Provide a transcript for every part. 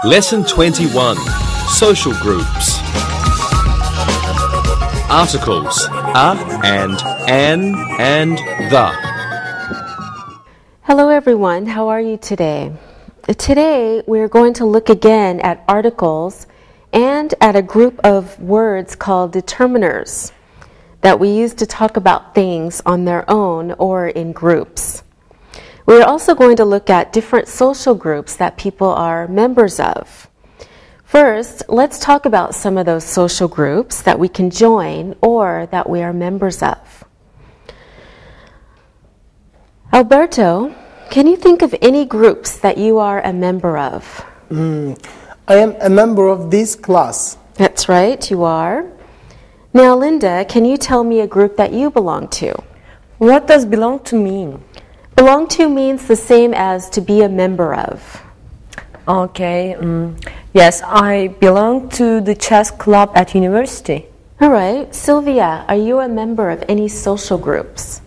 Lesson 21. Social groups. Articles: a and an and the. Hello everyone, how are you today? Today we're going to look again at articles and at a group of words called determiners that we use to talk about things on their own or in groups. We're also going to look at different social groups that people are members of. First, let's talk about some of those social groups that we can join or that we are members of. Alberto, can you think of any groups that you are a member of? I am a member of this class. That's right, you are. Now, Linda, can you tell me a group that you belong to? What does belong to mean? Belong to means the same as to be a member of. Okay, yes, I belong to the chess club at university. All right, Sylvia, are you a member of any social groups?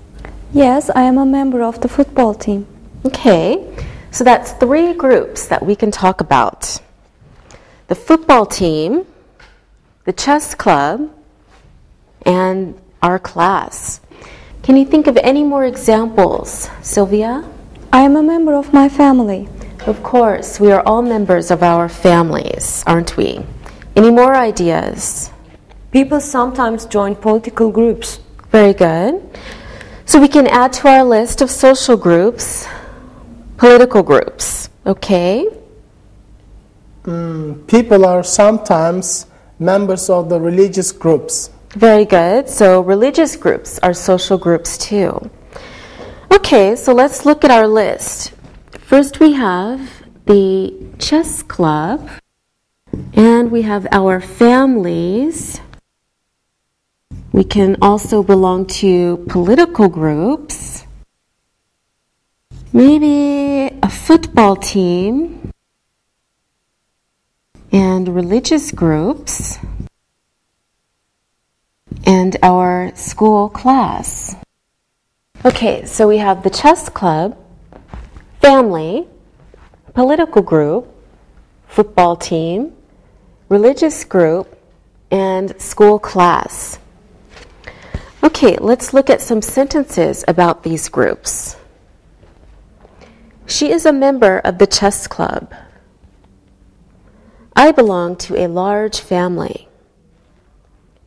Yes, I am a member of the football team. Okay, so that's 3 groups that we can talk about. The football team, the chess club, and our class. Can you think of any more examples, Sylvia? I am a member of my family. Of course, we are all members of our families, aren't we? Any more ideas? People sometimes join political groups. Very good. So we can add to our list of social groups, political groups, okay? People are sometimes members of the religious groups. Very good. So religious groups are social groups too. Okay, so let's look at our list. First we have the chess club, and we have our families. We can also belong to political groups, maybe a football team, and religious groups, and our school class. Okay, so we have the chess club, family, political group, football team, religious group, and school class. Okay, let's look at some sentences about these groups. She is a member of the chess club. I belong to a large family.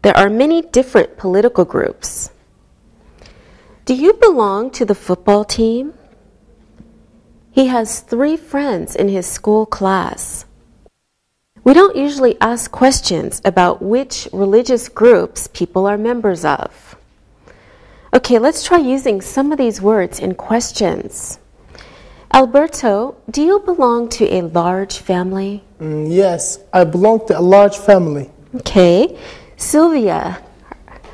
There are many different political groups. Do you belong to the football team? He has 3 friends in his school class. We don't usually ask questions about which religious groups people are members of. Okay, let's try using some of these words in questions. Alberto, do you belong to a large family? Yes, I belong to a large family. Okay. Sylvia,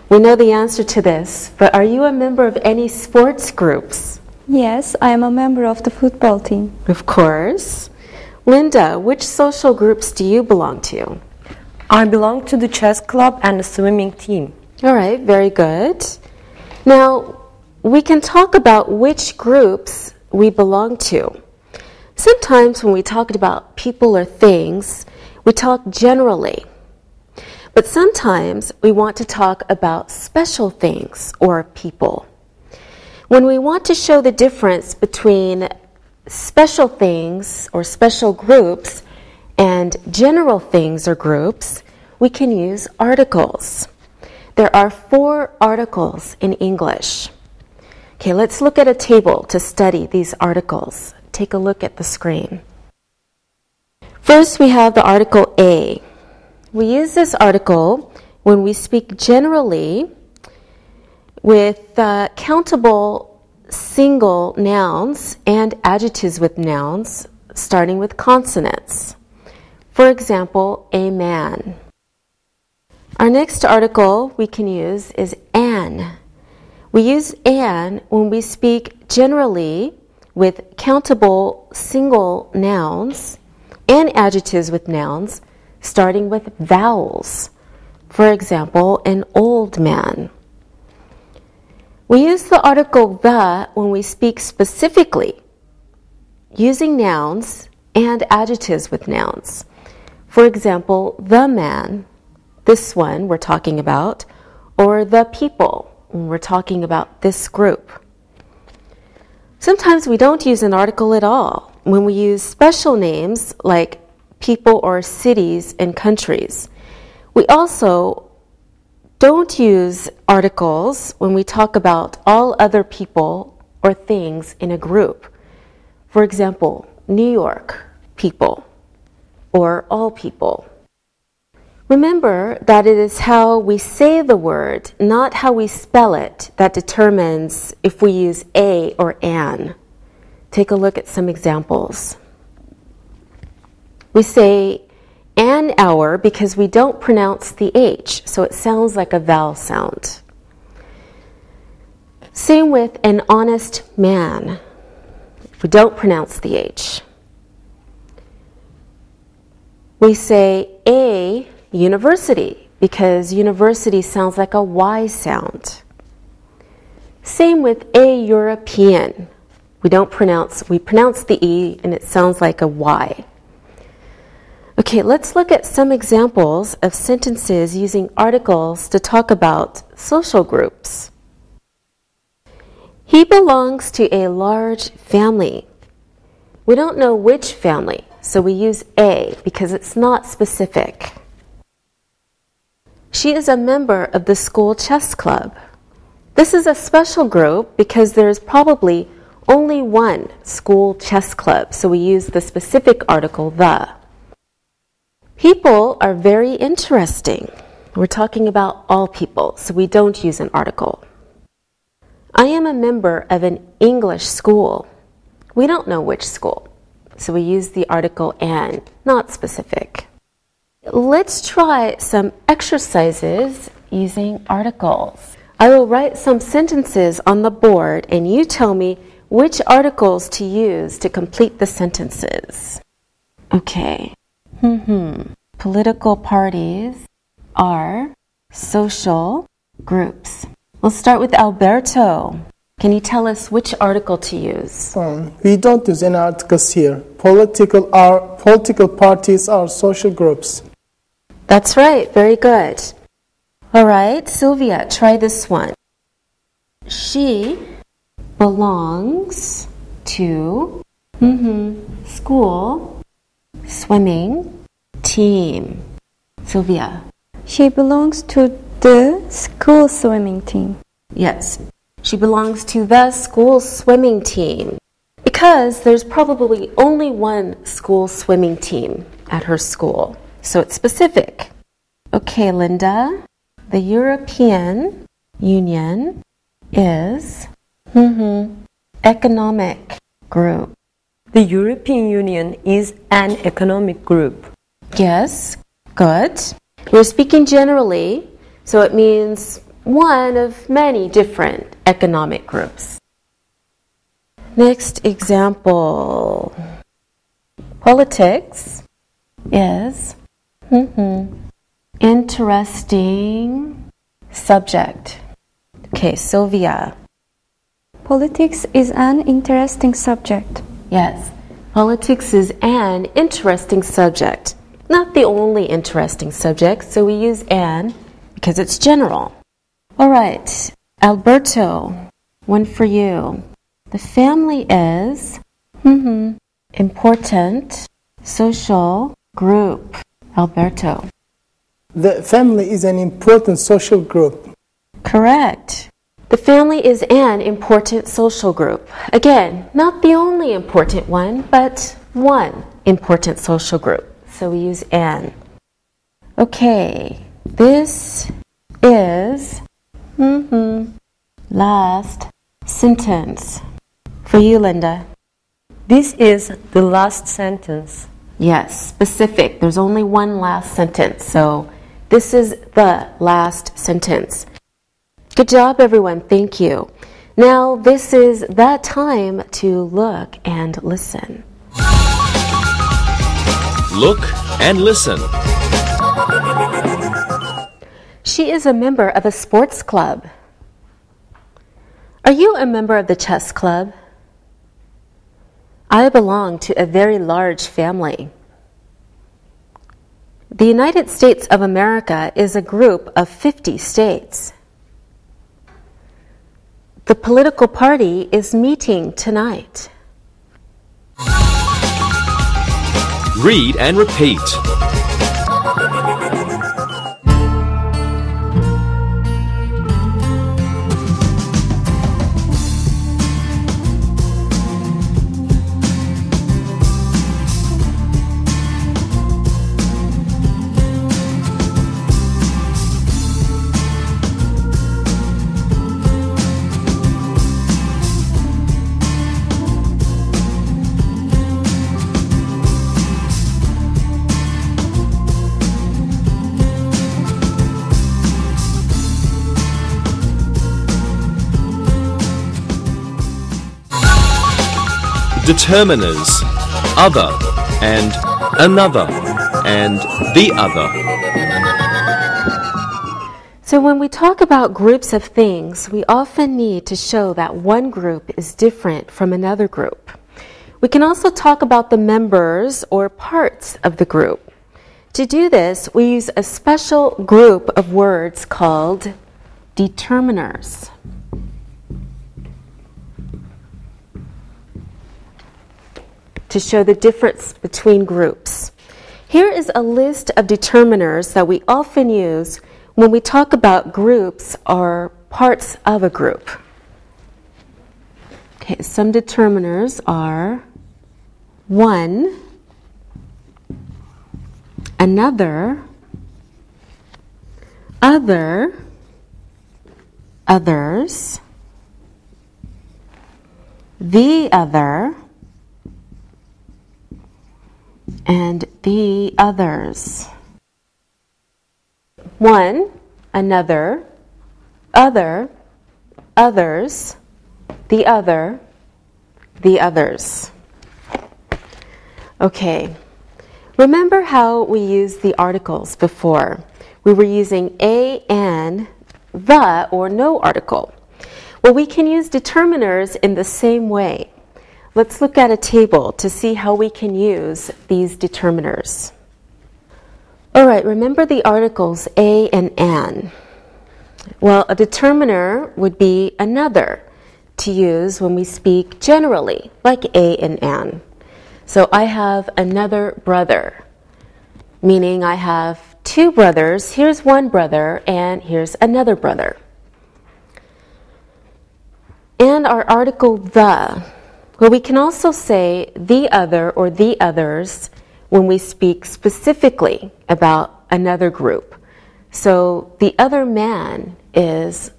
we know the answer to this, but are you a member of any sports groups? Yes, I am a member of the football team. Of course. Linda, which social groups do you belong to? I belong to the chess club and the swimming team. All right, very good. Now, we can talk about which groups we belong to. Sometimes when we talk about people or things, we talk generally. But sometimes we want to talk about special things or people. When we want to show the difference between special things or special groups and general things or groups, we can use articles. There are 4 articles in English. Okay, let's look at a table to study these articles. Take a look at the screen. First, we have the article A. We use this article when we speak generally with countable single nouns and adjectives with nouns starting with consonants. For example, a man. Our next article we can use is an. We use an when we speak generally with countable single nouns and adjectives with nouns starting with vowels. For example, an old man. We use the article the when we speak specifically using nouns and adjectives with nouns. For example, the man, this one we're talking about, or the people when we're talking about this group. Sometimes we don't use an article at all when we use special names like people or cities and countries. We also don't use articles when we talk about all other people or things in a group. For example, New York people or all people. Remember that it is how we say the word, not how we spell it, that determines if we use a or an. Take a look at some examples. We say an hour because we don't pronounce the H, so it sounds like a vowel sound. Same with an honest man. We don't pronounce the H. We say a university because university sounds like a Y sound. Same with a European. We pronounce the E and it sounds like a Y. Okay, let's look at some examples of sentences using articles to talk about social groups. He belongs to a large family. We don't know which family, so we use a because it's not specific. She is a member of the school chess club. This is a special group because there is probably only one school chess club, so we use the specific article the. People are very interesting. We're talking about all people, so we don't use an article. I am a member of an English school. We don't know which school, so we use the article an, not specific. Let's try some exercises using articles. I will write some sentences on the board and you tell me which articles to use to complete the sentences. Okay. Political parties are social groups. We'll start with Alberto. Can you tell us which article to use? We don't use any articles here. Political parties are social groups. That's right. Very good. All right, Sylvia, try this one. She belongs to school swimming team. Sylvia. She belongs to the school swimming team. Yes, she belongs to the school swimming team because there's probably only one school swimming team at her school, so it's specific. Okay, Linda, the European Union is economic group. The European Union is an economic group. Yes, good. We're speaking generally, so it means one of many different economic groups. Next example. Politics is interesting subject. Okay, Sylvia. Politics is an interesting subject. Yes, politics is an interesting subject. Not the only interesting subject, so we use an because it's general. All right, Alberto, one for you. The family is important social group. Alberto. The family is an important social group. Correct. The family is an important social group. Again, not the only important one, but one important social group. So we use an. Okay, this is last sentence. For you, Linda. This is the last sentence. Yes, specific. There's only one last sentence. So this is the last sentence. Good job, everyone. Thank you. Now, this is the time to look and listen. Look and listen. She is a member of a sports club. Are you a member of the chess club? I belong to a very large family. The United States of America is a group of 50 states. The political party is meeting tonight. Read and repeat. Determiners, other, and another, and the other. So when we talk about groups of things, we often need to show that one group is different from another group. We can also talk about the members or parts of the group. To do this, we use a special group of words called determiners. To show the difference between groups. Here is a list of determiners that we often use when we talk about groups or parts of a group. Okay, some determiners are one, another, other, others, the other, and the others. One, another, other, others, the other, the others. Okay, remember how we used the articles before? We were using a, and, the, or no article. Well, we can use determiners in the same way. Let's look at a table to see how we can use these determiners. All right, remember the articles a and an. Well, a determiner would be another to use when we speak generally, like a and an. So I have another brother, meaning I have two brothers. Here's one brother and here's another brother. And our article the. Well, we can also say the other or the others when we speak specifically about another group. So the other man is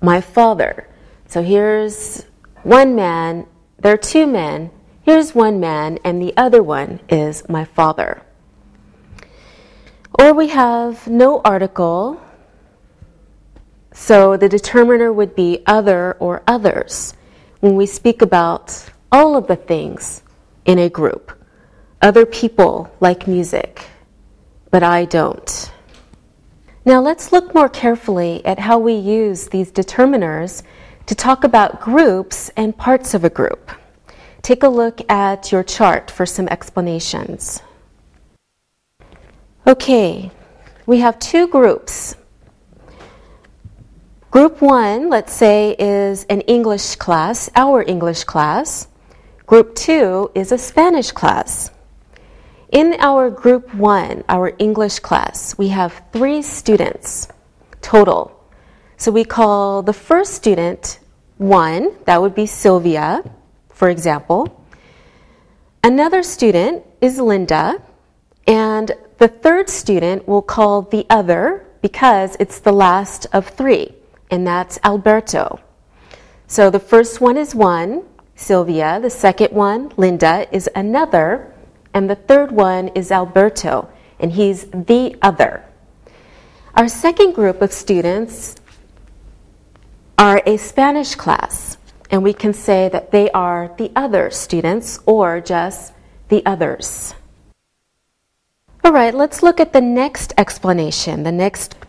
my father. So here's one man, there are two men, here's one man, and the other one is my father. Or we have no article, so the determiner would be other or others when we speak about all of the things in a group. Other people like music, but I don't. Now let's look more carefully at how we use these determiners to talk about groups and parts of a group. Take a look at your chart for some explanations. Okay, we have two groups. Group 1, let's say, is an English class, our English class. Group 2 is a Spanish class. In our Group 1, our English class, we have 3 students total. So we call the first student 1, that would be Sylvia, for example. Another student is Linda, and the third student we'll call the other because it's the last of 3, and that's Alberto. So the first one is 1, Sylvia, the second one, Linda, is another, and the third one is Alberto, and he's the other. Our second group of students are a Spanish class, and we can say that they are the other students or just the others. All right, let's look at the next explanation, the next